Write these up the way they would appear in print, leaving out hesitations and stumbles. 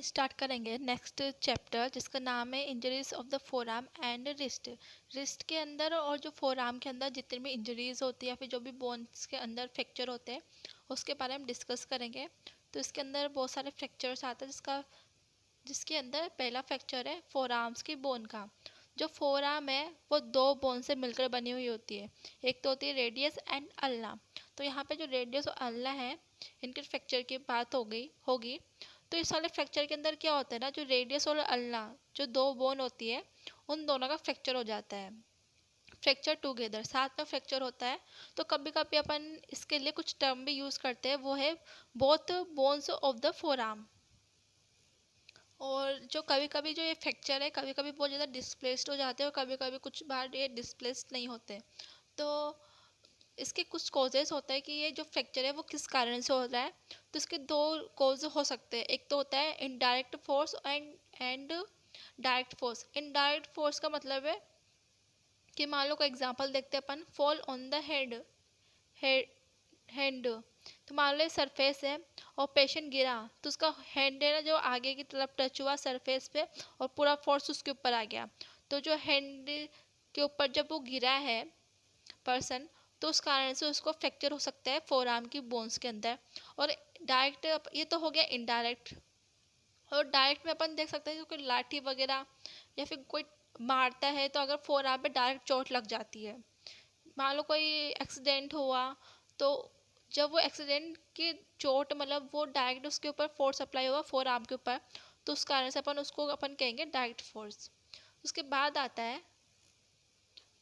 Start करेंगे next chapter जिसका नाम है injuries of the four arm and wrist. Wrist के अंदर और जो फोर आर्म के अंदर जितनी भी इंजरीज होती है या फिर जो भी बोन्स के अंदर फ्रैक्चर होते हैं उसके बारे में डिस्कस करेंगे। तो इसके अंदर बहुत सारे फ्रैक्चर्स आते हैं जिसके अंदर पहला फ्रैक्चर है फोर आर्म्स की बोन का। जो फोर आर्म है वो दो बोन से मिलकर बनी हुई होती है। एक तो होती है रेडियस एंड अल्ना। तो यहाँ पे जो रेडियस और अल्ना है इनके फ्रैक्चर की बात होगी। तो इस वाले फ्रैक्चर के अंदर क्या होता है ना, जो रेडियस और अल्ना जो दो बोन होती है उन दोनों का फ्रैक्चर हो जाता है। फ्रैक्चर टुगेदर साथ में फ्रैक्चर होता है। तो कभी कभी अपन इसके लिए कुछ टर्म भी यूज़ करते हैं, वो है both bones of the four arm. और जो कभी कभी जो ये फ्रैक्चर है कभी कभी बहुत ज़्यादा डिस्प्लेस्ड हो जाते हैं और कभी कभी कुछ बार ये डिस्प्लेस्ड नहीं होते। तो इसके कुछ कॉजेस होता है कि ये जो फ्रैक्चर है वो किस कारण से हो रहा है। तो इसके दो कॉज हो सकते हैं। एक तो होता है indirect force and direct force. Indirect force का मतलब है कि मान लो कोई एग्जांपल देखते हैं अपन, फॉल ऑन द हैंड। तो मान लो सरफेस है और पेशेंट गिरा तो उसका हैंड है ना जो आगे की तरफ टच हुआ सरफेस पे और पूरा फोर्स उसके ऊपर आ गया। तो जो हैंड के ऊपर जब वो गिरा है पर्सन तो उस कारण से उसको फ्रैक्चर हो सकता है फोर आर्म की बोन्स के अंदर। और डायरेक्ट ये तो हो गया इनडायरेक्ट। और डायरेक्ट में अपन देख सकते हैं कोई लाठी वगैरह या फिर कोई मारता है तो अगर फोर आर्म पे डायरेक्ट चोट लग जाती है। मान लो कोई एक्सीडेंट हुआ तो जब वो एक्सीडेंट की चोट मतलब वो डायरेक्ट उसके ऊपर फोर्स अप्लाई हुआ फोर आर्म के ऊपर, तो उस कारण से अपन कहेंगे डायरेक्ट फोर्स। उसके बाद आता है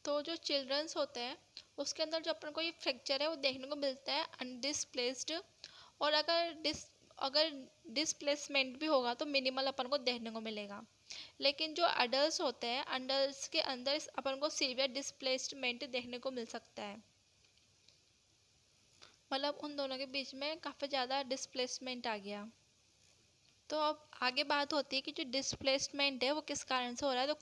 तो जो चिल्ड्रंस होते हैं उसके अंदर जो अपन को ये फ्रैक्चर है वो देखने को मिलता है अनडिस्प्लेस्ड। और अगर डिस्प्लेसमेंट भी होगा तो मिनिमल अपन को देखने को मिलेगा। लेकिन जो अडल्ट होते हैं अडल्ट के अंदर अपन को सीवियर डिस्प्लेसमेंट देखने को मिल सकता है। मतलब उन दोनों के बीच में काफ़ी ज़्यादा डिस्प्लेसमेंट आ गया। तो अब आगे बात होती है कि जो डिस्प्लेसमेंट है वो किस कारण से हो रहा है। तो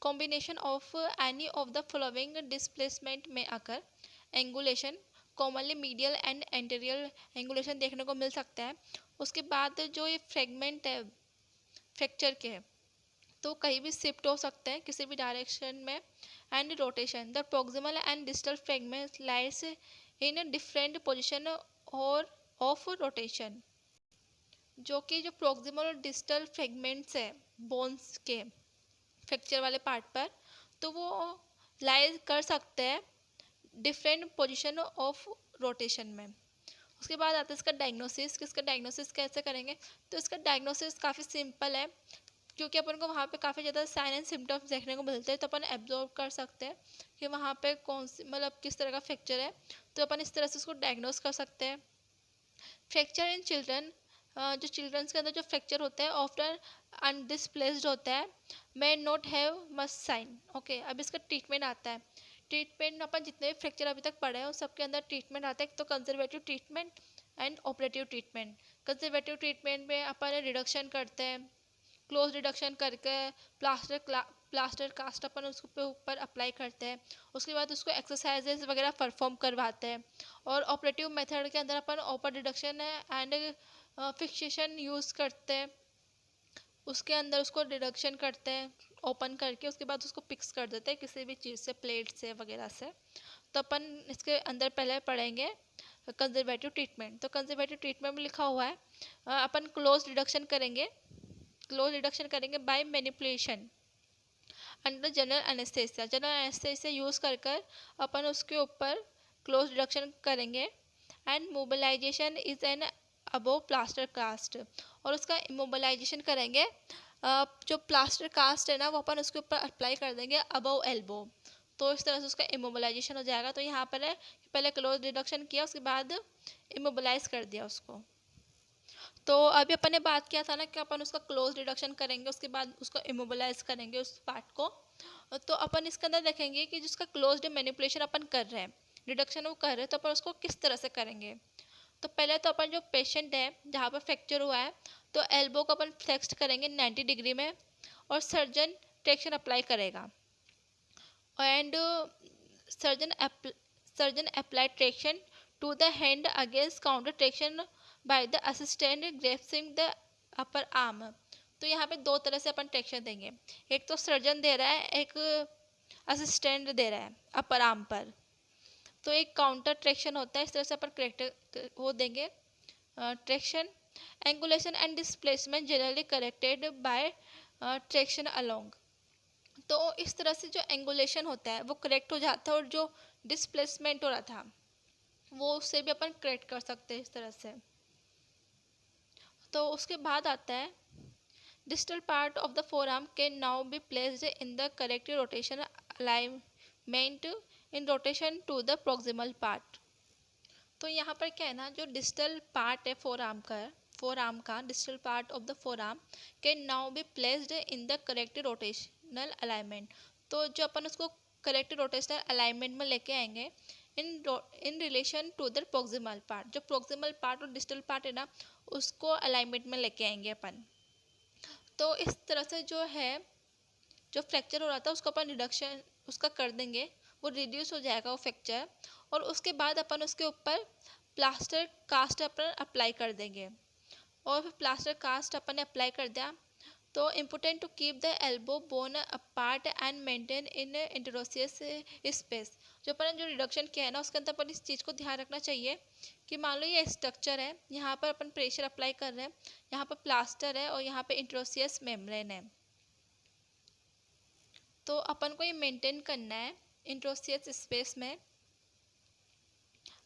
combination of any of the following displacement में आकर angulation commonly medial and anterior angulation देखने को मिल सकता है। उसके बाद जो ये फ्रेगमेंट है फ्रैक्चर के तो कहीं भी शिफ्ट हो सकते हैं किसी भी डायरेक्शन में। And rotation the proximal and distal fragment lies in different position और ऑफ रोटेशन। जो कि जो प्रोक्सिमल और डिस्टल फ्रेगमेंट्स है बोन्स के फ्रैक्चर वाले पार्ट पर तो वो लाई कर सकते हैं डिफरेंट पोजीशन ऑफ रोटेशन में। उसके बाद आता है इसका डायग्नोसिस कि इसका डायग्नोसिस कैसे करेंगे। तो इसका डायग्नोसिस काफ़ी सिंपल है क्योंकि अपन को वहाँ पे काफ़ी ज़्यादा साइन एंड सिम्टम्स देखने को मिलते हैं। तो अपन एब्जॉर्व कर सकते हैं कि वहाँ पे कौन सी मतलब किस तरह का फ्रैक्चर है। तो अपन इस तरह से उसको डायग्नोस कर सकते हैं। फ्रैक्चर इन चिल्ड्रन जो चिल्ड्रंस के अंदर जो फ्रैक्चर होता है ऑफ्टन अनडिस्प्लेस्ड होता है may not have must sign. Okay, अब इसका ट्रीटमेंट आता है। ट्रीटमेंट अपन जितने भी फ्रैक्चर अभी तक पढ़े हैं उस सबके अंदर ट्रीटमेंट आता है। एक तो conservative treatment and operative treatment. Conservative treatment में अपन रिडक्शन करते हैं, क्लोज रिडक्शन करके प्लास्टर कास्ट अपन उसके ऊपर अप्लाई करते हैं। उसके बाद उसको एक्सरसाइजेज वगैरह परफॉर्म करवाते हैं। और ऑपरेटिव मेथड के अंदर अपन open reduction and fixation use करते हैं। उसके अंदर उसको रिडक्शन करते हैं ओपन करके, उसके बाद उसको फिक्स कर देते हैं किसी भी चीज़ से, प्लेट से वगैरह से। तो अपन इसके अंदर पहले पढ़ेंगे कंजर्वेटिव ट्रीटमेंट। तो कंजर्वेटिव ट्रीटमेंट में लिखा हुआ है अपन क्लोज रिडक्शन करेंगे by manipulation under general anaesthesia. General anaesthesia use कर अपन उसके ऊपर क्लोज रिडक्शन करेंगे। And mobilization is an above plaster cast. और उसका इमोबलाइजेशन करेंगे जो प्लास्टर कास्ट है ना वो अपन उसके ऊपर अप्लाई कर देंगे अबव एल्बो। तो इस तरह से उसका इमोबलाइजेशन हो जाएगा। तो यहाँ पर है पहले क्लोज रिडक्शन किया उसके बाद इमोबलाइज कर दिया उसको। तो अभी अपन ने बात किया था ना कि अपन उसका क्लोज रिडक्शन करेंगे उसके बाद उसको इमोबलाइज करेंगे उस पार्ट को। तो अपन इसके अंदर देखेंगे कि जिसका क्लोज मैनिपुलेशन अपन कर रहे हैं, रिडक्शन वो कर रहे हैं, तो अपन उसको किस तरह से करेंगे। तो पहले तो अपन जो पेशेंट है जहाँ पर फ्रैक्चर हुआ है तो एल्बो को अपन फ्लेक्स करेंगे 90 डिग्री में और सर्जन ट्रैक्शन अप्लाई करेगा। And surgeon apply traction to the hand against counter traction by the assistant grasping the upper arm. तो यहाँ पे दो तरह से अपन ट्रैक्शन देंगे, एक तो सर्जन दे रहा है, एक असिस्टेंट दे रहा है अपर आर्म पर। तो एक काउंटर ट्रैक्शन होता है, इस तरह से अपन करेक्टर वो देंगे traction. Angulation and displacement generally corrected bye traction along. तो इस तरह से जो एंगुलेशन होता है वो करेक्ट हो जाता है, और जो डिस्प्लेसमेंट हो रहा था वो उससे भी अपन करेक्ट कर सकते हैं इस तरह से। तो उसके बाद आता है distal part of the forearm can now be placed in the correct rotation alignment in rotation to the proximal part। तो यहाँ पर क्या है ना, जो डिस्टल पार्ट है फोर आर्म का distal part of the four arm can now be placed in the correct rotational alignment. तो जो अपन उसको करेक्ट रोटेशनल अलाइनमेंट में लेके आएंगे in relation to the proximal part. जो प्रोक्सिमल पार्ट और डिस्टल पार्ट है ना, उसको अलाइनमेंट में लेके आएंगे अपन। तो इस तरह से जो है, जो फ्रैक्चर हो रहा था उसको अपन रिडक्शन उसका कर देंगे, वो रिड्यूस हो जाएगा वो फ्रैक्चर। और उसके बाद अपन उसके ऊपर प्लास्टर कास्ट अपन अप्लाई कर देंगे। और फिर प्लास्टर कास्ट अपन ने अप्लाई कर दिया तो important to keep the elbow bone apart and maintain in interosseous space. जो अपन ने जो रिडक्शन किया है ना, उसके अंदर अपन इस चीज़ को ध्यान रखना चाहिए कि मान लो ये स्ट्रक्चर है, यहाँ पर अपन प्रेशर अप्लाई कर रहे हैं, यहाँ पर प्लास्टर है और यहाँ पे इंटरोसियस मेम्ब्रेन है। तो अपन को ये मेंटेन करना है इंटरोसियस स्पेस में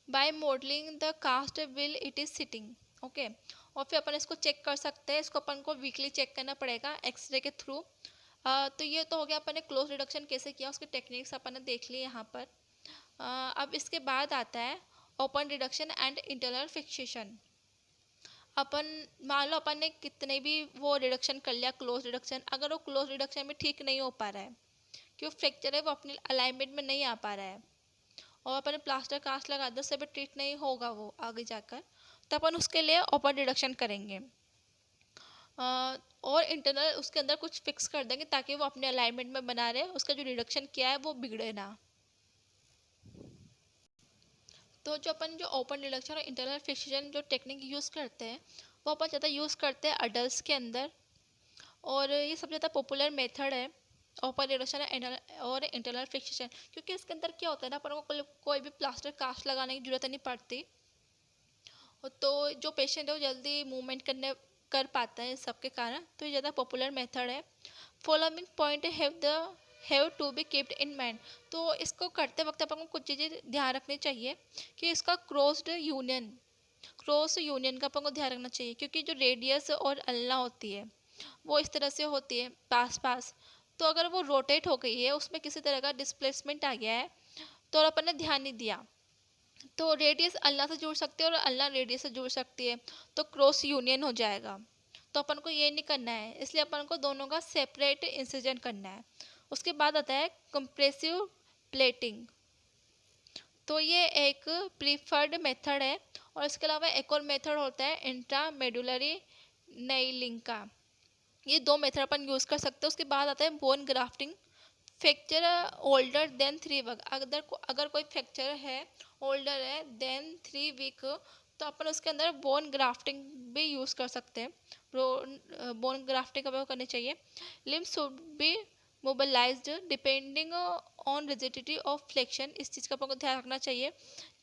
by modelling the cast will it is sitting. Okay, और फिर अपन इसको चेक कर सकते हैं, इसको अपन को वीकली चेक करना पड़ेगा एक्सरे के थ्रू। तो ये तो हो गया अपन ने क्लोज रिडक्शन कैसे किया, उसके टेक्निक्स अपन ने देख लिए यहाँ पर। अब इसके बाद आता है open reduction and internal fixation. अपन मान लो अपन ने कितने भी वो रिडक्शन कर लिया क्लोज रिडक्शन, अगर वो क्लोज रिडक्शन में ठीक नहीं हो पा रहा है, क्यों फ्रैक्चर है वो अपने अलाइनमेंट में नहीं आ पा रहा है, और अपन प्लास्टर कास्ट लगा दो, उससे भी ट्रीट नहीं होगा वो आगे जाकर, तो अपन उसके लिए ओपन रिडक्शन करेंगे और इंटरनल उसके अंदर कुछ फिक्स कर देंगे ताकि वो अपने अलाइनमेंट में बना रहे, उसका जो रिडक्शन किया है वो बिगड़े ना। तो जो अपन जो ओपन रिडक्शन और इंटरनल फिक्सेशन जो टेक्निक यूज़ करते हैं वो अपन ज़्यादा यूज़ करते हैं अडल्ट के अंदर, और ये सबसे ज़्यादा पॉपुलर मेथड है ओपन रिडक्शन और इंटरनल फिक्सेशन। क्योंकि इसके अंदर क्या होता है ना, अपन को कोई भी प्लास्टर कास्ट लगाने की जरूरत नहीं पड़ती, तो जो पेशेंट है वो जल्दी मूवमेंट कर पाता है सबके कारण। तो ये ज़्यादा पॉपुलर मेथड है। Following point have to be keeped in mind. तो इसको करते वक्त अपन को कुछ चीज़ें ध्यान रखनी चाहिए कि इसका क्रॉस यूनियन का अपन को ध्यान रखना चाहिए, क्योंकि जो रेडियस और अल्ना होती है वो इस तरह से होती है पास। तो अगर वो रोटेट हो गई है, उसमें किसी तरह का डिस्प्लेसमेंट आ गया है, तो अपन ने ध्यान नहीं दिया, तो रेडियस अल्लाह से जुड़ सकती है और अल्लाह रेडियस से जुड़ सकती है, तो क्रॉस यूनियन हो जाएगा। तो अपन को ये नहीं करना है, इसलिए अपन को दोनों का सेपरेट इंसिजन करना है। उसके बाद आता है कंप्रेसिव प्लेटिंग। तो ये एक प्रीफर्ड मेथड है, और इसके अलावा एक और मेथड होता है इंट्रामेडुलरी नेइलिंग का। ये दो मेथड अपन यूज़ कर सकते हैं। उसके बाद आता है bone grafting. Fracture older than 3 week, अगर कोई फ्रैक्चर है ओल्डर है देन 3 वीक, तो अपन उसके अंदर बोन ग्राफ्टिंग भी यूज़ कर सकते हैं। बोन ग्राफ्टिंग का उपयोग करनी चाहिए। Limbs should be mobilised depending on rigidity of flexion. इस चीज़ का अपन को ध्यान रखना चाहिए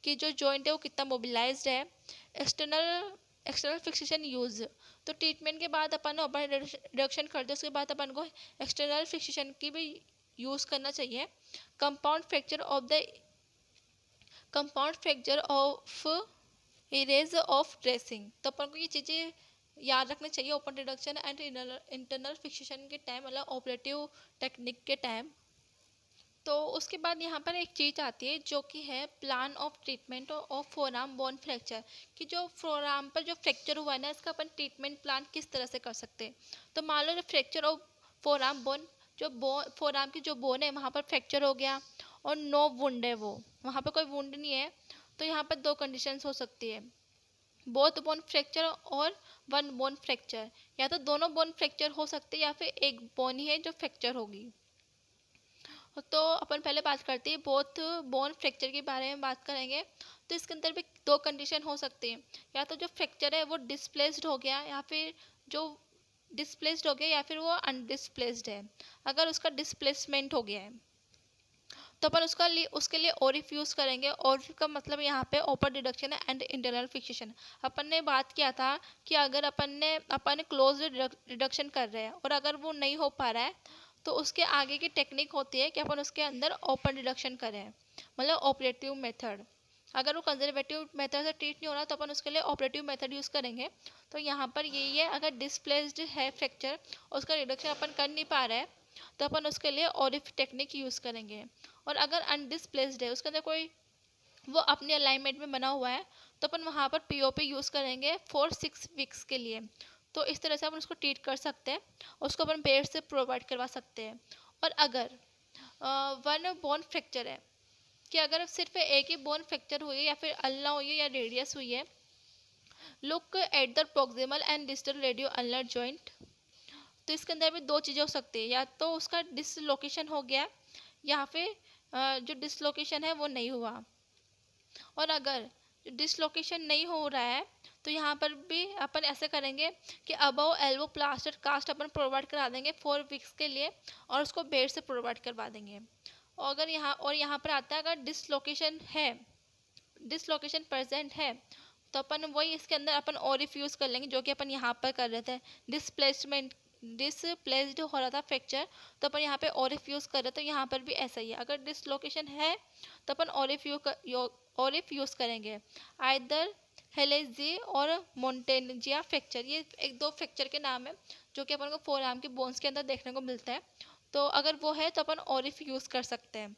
कि जो जॉइंट है वो कितना मोबिलाइज्ड है। External fixation use. तो ट्रीटमेंट के बाद अपन ओपन रिडक्शन कर दे, उसके बाद अपन को एक्सटर्नल फिक्सेशन की भी यूज़ करना चाहिए। Compound fracture of erase of dressing. तो अपन को ये चीज़ें याद रखनी चाहिए open reduction and internal fixation के टाइम, मतलब ऑपरेटिव टेक्निक के टाइम। तो उसके बाद यहाँ पर एक चीज़ आती है जो कि है plan of treatment of forearm bone fracture, कि जो फोरआर्म पर जो फ्रैक्चर हुआ है ना, इसका अपन ट्रीटमेंट प्लान किस तरह से कर सकते हैं। तो मान लो जो फ्रैक्चर ऑफ फोरआर्म बोन, जो फोरआर्म की जो बोन है वहाँ पर फ्रैक्चर हो गया और नो वुंड है, वो वहाँ पर कोई वुंड नहीं है, तो यहाँ पर दो कंडीशंस हो सकती है, बोथ बोन फ्रैक्चर और वन बोन फ्रैक्चर। या तो दोनों बोन फ्रैक्चर हो सकते हैं या फिर एक बोन ही है जो फ्रैक्चर होगी। तो अपन पहले बात करते हैं बोथ बोन फ्रैक्चर के बारे में बात करेंगे। तो इसके अंदर भी दो कंडीशन हो सकती हैं, या तो जो फ्रैक्चर है वो डिस्प्लेस्ड हो गया, या फिर जो डिस्प्लेस्ड हो गया या फिर वो अनडिस्प्लेस्ड है। अगर उसका डिस्प्लेसमेंट हो गया है तो अपन उसके लिए ओरिफ यूज़ करेंगे। ओरिफ का मतलब यहाँ पे ओपन डिडक्शन है एंड इंटरनल फिक्सेशन। अपन ने बात किया था कि अगर अपन क्लोज डिडक्शन कर रहे हैं और अगर वो नहीं हो पा रहा है तो उसके आगे की टेक्निक होती है कि अपन उसके अंदर ओपन डिडक्शन करें, मतलब ऑपरेटिव मेथड। अगर वो कंजर्वेटिव मेथड से ट्रीट नहीं हो रहा तो अपन उसके लिए ऑपरेटिव मेथड यूज़ करेंगे। तो यहाँ पर यही है, अगर डिस्प्लेस्ड है फ्रैक्चर, उसका रिडक्शन अपन कर नहीं पा रहे हैं तो अपन उसके लिए ओरिफ टेक्निक यूज़ करेंगे। और अगर अनडिस्प्लेस्ड है, उसके अंदर कोई वो अपने अलाइनमेंट में बना हुआ है, तो अपन वहाँ पर पीओपी यूज़ करेंगे 4-6 वीक्स के लिए। तो इस तरह से अपन उसको ट्रीट कर सकते हैं, उसको अपन बेड से प्रोवाइड करवा सकते हैं। और अगर वन बोन फ्रैक्चर है, कि अगर सिर्फ एक ही बोन फ्रैक्चर हुई है या फिर अल्ना हुई है या रेडियस हुई है, look at the proximal and distal radio ulnar joint. तो इसके अंदर भी दो चीज़ें हो सकती है, या तो उसका डिसलोकेशन हो गया या फिर जो डिसलोकेशन है वो नहीं हुआ। और अगर डिसलोकेशन नहीं हो रहा है तो यहाँ पर भी अपन ऐसे करेंगे कि अबव एल्बो प्लास्टर कास्ट अपन प्रोवाइड करा देंगे 4 वीक्स के लिए और उसको बेड से प्रोवाइड करवा देंगे। और अगर यहाँ पर आता है, अगर डिसलोकेशन प्रेजेंट है तो अपन वही इसके अंदर अपन ओरिफ यूज़ कर लेंगे, जो कि अपन यहाँ पर कर रहे थे। डिसप्लेस्ड हो रहा था फ्रैक्चर तो अपन यहाँ पे ओरिफ यूज़ कर रहे थे, तो यहाँ पर भी ऐसा ही है। अगर डिसलोकेशन है तो अपन ओरिफ यूज़ करेंगे। आइदर हेलेजी और मोन्टेजिया फ्रैक्चर, ये एक दो फ्रैक्चर के नाम है जो कि अपन को फोर आर्म के बोन्स के अंदर देखने को मिलता है। तो अगर वो है तो अपन ओरिफ यूज़ कर सकते हैं।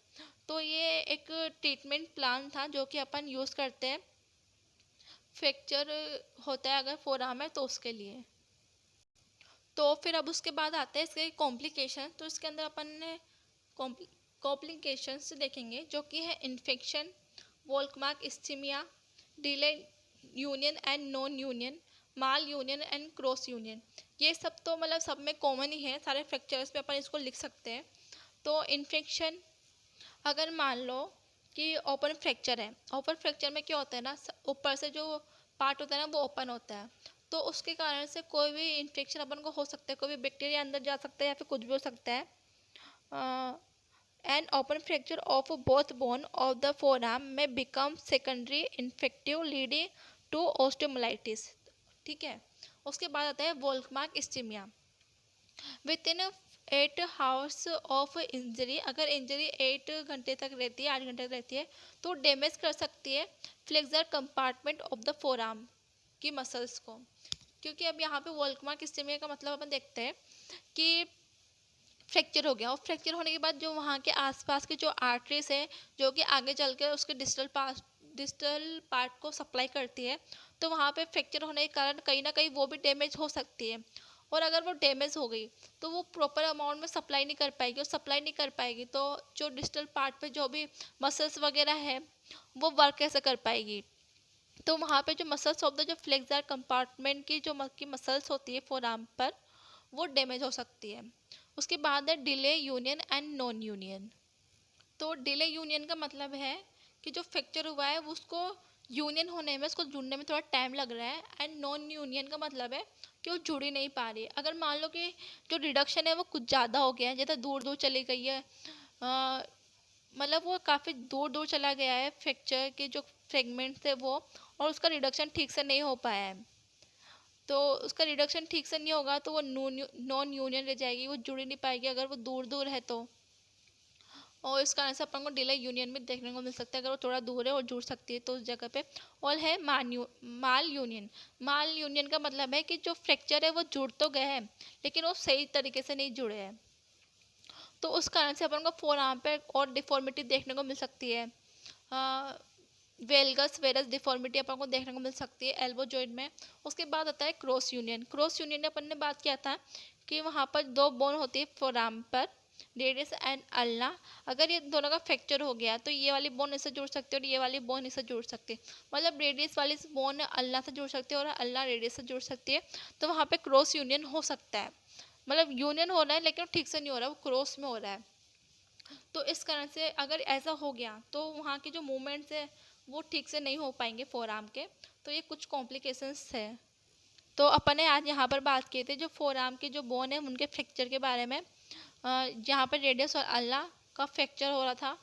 तो ये एक ट्रीटमेंट प्लान था जो कि अपन यूज़ करते हैं, फ्रैक्चर होता है अगर फोर आर्म है तो उसके लिए। तो फिर अब उसके बाद आते हैं इसके कॉम्प्लिकेशन। तो इसके अंदर अपन ने कॉम्प्लिकेशंस देखेंगे जो कि है infection, Volkmann ischaemia, delay union and non union, malunion and cross union. ये सब तो मतलब सब में कॉमन ही है, सारे फ्रैक्चर्स पे अपन इसको लिख सकते हैं। तो इन्फेक्शन, अगर मान लो कि ओपन फ्रैक्चर है, ओपन फ्रैक्चर में क्या होता है ना, ऊपर से जो पार्ट होता है ना वो ओपन होता है, तो उसके कारण से कोई भी इन्फेक्शन अपन को हो सकता है, कोई भी बैक्टीरिया अंदर जा सकता है या फिर कुछ भी हो सकता है। An open fracture of both bone of the forearm may become secondary infective leading to osteomyelitis. ठीक है, उसके बाद आता है Volkmann ischaemia. Within 8 hours of injury, अगर इंजरी 8 घंटे तक रहती है, 8 घंटे तक रहती है, तो डैमेज कर सकती है flexor compartment of the forearm की मसल्स को। क्योंकि अब यहाँ पे वोल्कमार्क इस्टीमिया का मतलब अपन देखते हैं कि फ्रैक्चर हो गया, और फ्रैक्चर होने के बाद जो वहाँ के आसपास के जो आर्टरीज है जो कि आगे चल के उसके डिस्टल पार्ट को सप्लाई करती है, तो वहाँ पे फ्रैक्चर होने के कारण कहीं ना कहीं वो भी डैमेज हो सकती है। और अगर वो डैमेज हो गई तो वो प्रॉपर अमाउंट में सप्लाई नहीं कर पाएगी, और सप्लाई नहीं कर पाएगी तो जो डिस्टल पार्ट पे जो भी मसल्स वगैरह है वो वर्क कैसे कर पाएगी। तो वहाँ पे जो मसल्स ऑफ द जो फ्लेक्सर कंपार्टमेंट की जो की मसल्स होती है फोर आर्म पर, वो डैमेज हो सकती है। उसके बाद है delay union and non union. तो डिले यूनियन का मतलब है कि जो फ्रैक्चर हुआ है उसको यूनियन होने में, उसको जुड़ने में थोड़ा टाइम लग रहा है। एंड नॉन यूनियन का मतलब है कि वो जुड़ ही नहीं पा रही। अगर मान लो कि जो रिडक्शन है वो कुछ ज़्यादा हो गया है, जैसे दूर दूर चली गई है, मतलब वो काफ़ी दूर दूर चला गया है फ्रैक्चर के जो फ्रेगमेंट्स है वो, और उसका रिडक्शन ठीक से नहीं हो पाया है, तो उसका रिडक्शन ठीक से नहीं होगा तो वो नॉन यूनियन रह जाएगी, वो जुड़ ही नहीं पाएगी अगर वो दूर दूर है तो। और इस कारण से अपन को डिले यूनियन भी देखने को मिल सकता है, अगर वो थोड़ा दूर है और जुड़ सकती है तो उस जगह पे। और है माल यूनियन। माल यूनियन का मतलब है कि जो फ्रैक्चर है वो जुड़ तो गए हैं लेकिन वो सही तरीके से नहीं जुड़े हैं, तो उस कारण से अपन को फोर आर्म पे और डिफॉर्मिटी देखने को मिल सकती है। वेलगस वेरस डिफॉर्मिटी अपन को देखने को मिल सकती है एल्बो जॉइंट में। उसके बाद आता है क्रॉस यूनियन। क्रॉस यूनियन में अपन ने बात किया था कि वहाँ पर दो बोन होती है फोरआर्म पर, रेडियस एंड अल्ना। अगर ये दोनों का फ्रैक्चर हो गया तो ये वाली बोन इससे जुड़ सकती है और ये वाली बोन इससे जुड़ सकती है, मतलब रेडियस वाली बोन अल्ना से जुड़ सकती है और अल्ना रेडियस से जुड़ सकती है, तो वहाँ पे क्रॉस यूनियन हो सकता है। मतलब यूनियन हो रहा है लेकिन ठीक से नहीं हो रहा, वो क्रॉस में हो रहा है। तो इस कारण से अगर ऐसा हो गया तो वहाँ के जो मूवमेंट्स है वो ठीक से नहीं हो पाएंगे फोर आर्म के। तो ये कुछ कॉम्प्लिकेशंस है। तो अपन ने आज यहाँ पर बात की थी जो फोर आर्म के जो बोन है उनके फ्रैक्चर के बारे में, जहाँ पर रेडियस और अल्ला का फ्रैक्चर हो रहा था।